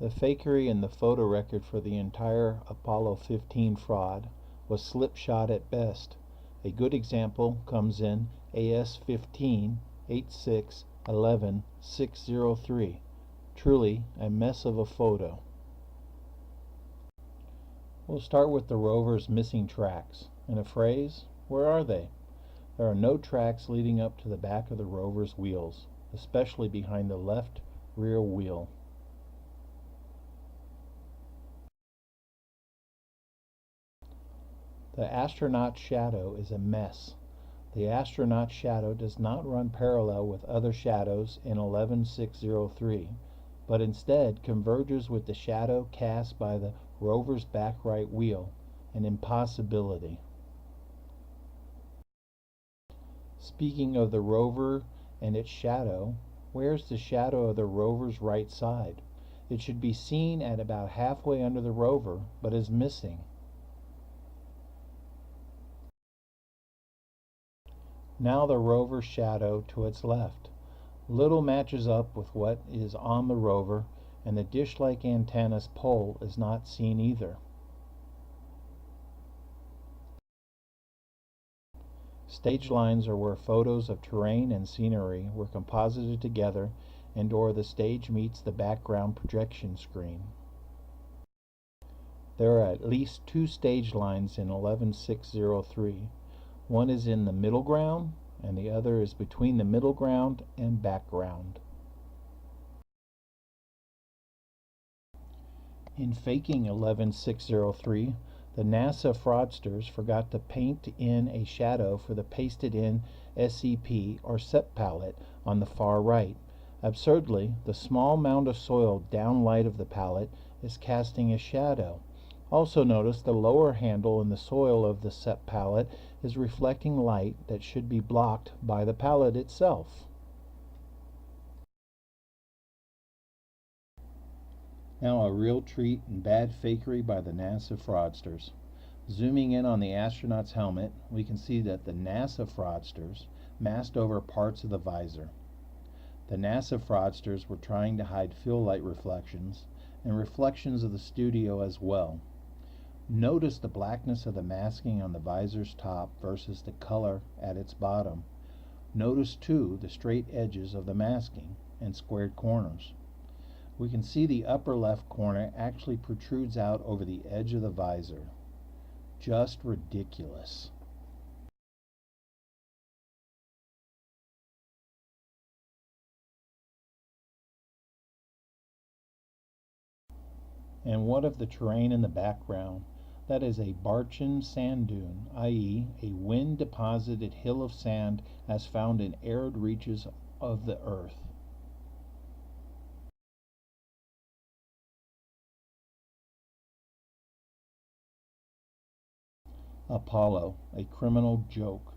The fakery in the photo record for the entire Apollo 15 fraud was slipshod at best. A good example comes in AS-15 8611 603. Truly a mess of a photo. We'll start with the rover's missing tracks. In a phrase, where are they? There are no tracks leading up to the back of the rover's wheels, especially behind the left rear wheel. The astronaut shadow is a mess. The astronaut shadow does not run parallel with other shadows in 11603, but instead converges with the shadow cast by the rover's back right wheel, an impossibility. Speaking of the rover and its shadow, where's the shadow of the rover's right side? It should be seen at about halfway under the rover, but is missing. Now the rover's shadow to its left. Little matches up with what is on the rover, and the dish-like antenna's pole is not seen either. Stage lines are where photos of terrain and scenery were composited together and or the stage meets the background projection screen. There are at least two stage lines in 11603. One is in the middle ground and the other is between the middle ground and background. In faking 11603, the NASA fraudsters forgot to paint in a shadow for the pasted-in SEP or SEP palette on the far right. Absurdly, the small mound of soil downlight of the palette is casting a shadow. Also notice the lower handle in the soil of the SEP palette is reflecting light that should be blocked by the palette itself. Now a real treat and bad fakery by the NASA fraudsters. Zooming in on the astronaut's helmet, we can see that the NASA fraudsters masked over parts of the visor. The NASA fraudsters were trying to hide fill light reflections and reflections of the studio as well. Notice the blackness of the masking on the visor's top versus the color at its bottom. Notice too the straight edges of the masking and squared corners. We can see the upper left corner actually protrudes out over the edge of the visor. Just ridiculous. And what of the terrain in the background? That is a Barchan sand dune, i.e. a wind-deposited hill of sand as found in arid reaches of the earth. Apollo, a criminal joke.